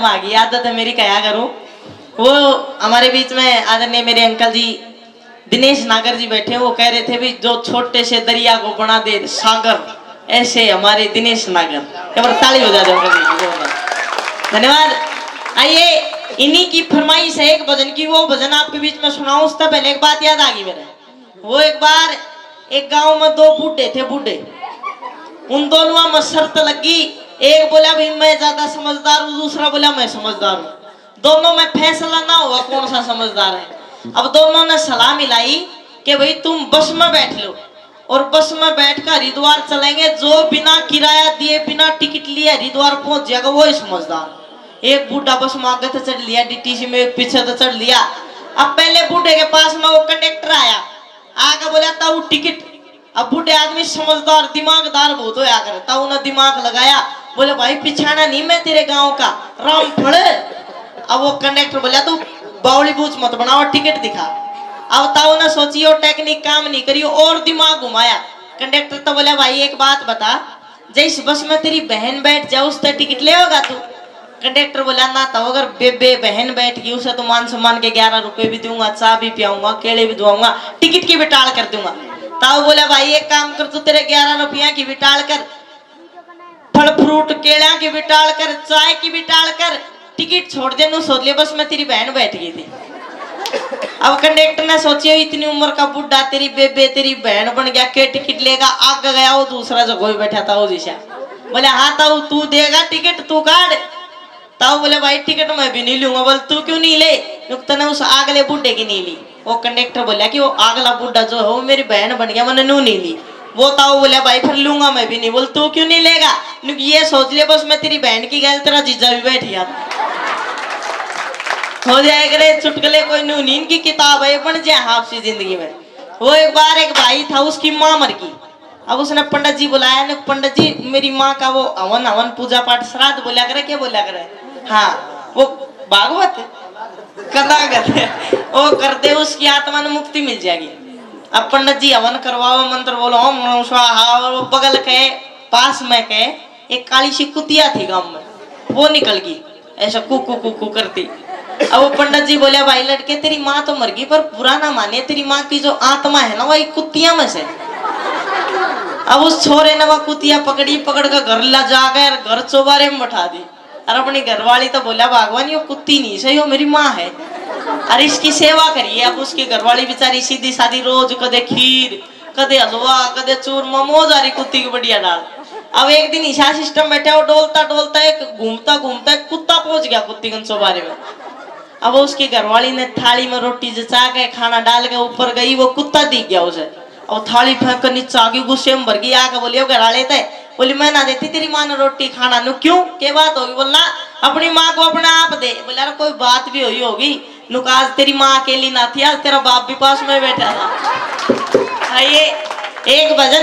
शर्म आ गई, आदत है मेरी कहा करूं। वो हमारे बीच में आदरणीय मेरे अंकल जी दिनेश नागर जी बैठे, वो कह रहे थे भी जो छोटे से दरिया को बना दे सागर, ऐसे हमारे दिनेश नागर। एक बार ताली हो जाए धन्यवाद। आइए, इन्हीं की फरमाइश है एक भजन की, वो भजन आपके बीच में सुनाऊं। उससे पहले एक बात याद आ गई मेरे। वो एक बार एक गांव में दो बूढ़े थे, बूढ़े, उन दोनों में शर्त लगी। एक बोला भाई मैं ज्यादा समझदार हूँ, दूसरा बोला मैं समझदार हूँ। दोनों में फैसला ना हुआ कौन सा समझदार है। अब दोनों ने सलाह मिलाई कि भाई तुम बस में बैठ लो और बस में बैठकर हरिद्वार चलेंगे, जो बिना किराया दिए बिना टिकट लिए हरिद्वार पहुंच जाएगा वो ही समझदार। एक बूढ़ा बस में आगे तो चढ़ लिया, डीटीसी में एक पीछे तो चढ़ लिया। अब पहले बूढ़े के पास में वो कंडक्टर आया, आगे बोला था वो टिकट। अब बूढ़े आदमी समझदार दिमागदार बहुत होया करता, उन्हें दिमाग लगाया, बोले भाई पिछाना नहीं मैं तेरे गांव का राम फड़े। अब वो कंडक्टर बोला तू बावली बूझ मत बनाओ, टिकट दिखा। अब ताऊ ने सोची और टेक्निक काम नहीं करी और दिमाग घुमाया। कंडक्टर तो बोला भाई एक बात बता, जिस बस में तेरी बहन बैठ जाए उस पर टिकट ले होगा तू। कंडक्टर बोला ना तो अगर बेबे बहन बैठ गई उसे तो मान सम्मान के 11 रुपए भी दूंगा, चाय भी पियाऊंगा, केले भी दुआऊंगा, टिकट की भी टाल कर दूंगा। ताऊ बोला भाई एक काम कर, तू तेरे 11 रुपया की भी टाल कर, फल फ्रूट केला की भी टाल कर, चाय की भी टाल कर, टिकट छोड़ दे। नू सोच लिया बस में तेरी बहन बैठ गई थी। अब कंडक्टर ने सोचिए इतनी उम्र का बुढ़ा तेरी बेबे तेरी बहन बन गया, के टिकट लेगा। आगे गया वो दूसरा जो कोई बैठा था वो दिशा, बोले हाँ ताऊ तू देगा टिकट, तू काट। ताऊ बोले भाई टिकट मैं भी नहीं लूंगा। बोले तू क्यों नहीं ले? तने उस अगले बुढ़े की नहीं ली। वो कंडक्टर बोला कि वो अगला बुढ़ा जो है वो मेरी बहन बन गया, मैंने नू नहीं ली। वो ताऊ बोला भाई फिर लूंगा मैं भी नहीं। बोल तू क्यों नहीं लेगा? ये सोच लिया बस मैं तेरी बहन की गैल तेरा जीजा भी बैठ गया हो जाएगा रे चुटकुले, कोई नू नींद की किताब है बन जाए आपसी जिंदगी में। वो एक बार एक भाई था, उसकी माँ मर गई। अब उसने पंडित जी बुलाया ने, पंडित जी मेरी माँ का वो हवन हवन पूजा पाठ श्राद्ध बोला करे, क्या बोला करे? हाँ वो भागवत कथा करते वो कर दे, उसकी आत्मा ने मुक्ति मिल जाएगी। अब पंडित जी हवन करवाओ, मंत्र बोलो ओम नमः स्वाहा। और वो बगल के पास में के एक काली सी कुतिया थी गांव में, वो निकल गई ऐसा कुकू कुकू करती। अब वो पंडित जी बोले भाई लड़के तेरी माँ तो मर गई पर बुरा ना माने, तेरी माँ की जो आत्मा है ना वही कुतिया में से। अब उस छोरे ने वह कुतिया पकड़ी, पकड़ कर घर ला जाकर घर चौबारे में बैठा दी। और अपनी घरवाली तो बोला भगवान ये कुत्ती नहीं सही हो मेरी माँ है, अरे इसकी सेवा करिए। अब उसकी घरवाली बेचारी सीधी सादी रोज कदे खीर कदे हलवा कदे चूरमा मोज आ रही कुत्ती की बढ़िया डाल। अब एक दिन ईशा सिस्टम बैठा, वो डोलता डोलता एक घूमता घूमता एक कुत्ता पहुंच गया कुत्ती के चौबारे में। अब उसकी घरवाली ने थाली में रोटी जचा के खाना डाल के ऊपर गई, वो कुत्ता दिख गया उसे। और थाली फेंक कर नीचे आ गई, गुस्से में भर गई, आके बोली घर वाले थे, बोली मैं ना देती तेरी माँ ने रोटी खाना। नु क्यों क्या बात होगी? बोलना अपनी माँ को अपने आप दे। बोले यार कोई बात भी हुई होगी। नुकाज तेरी माँ अकेली ना थी, आज तेरा बाप भी पास में बैठा था। आइए एक भजन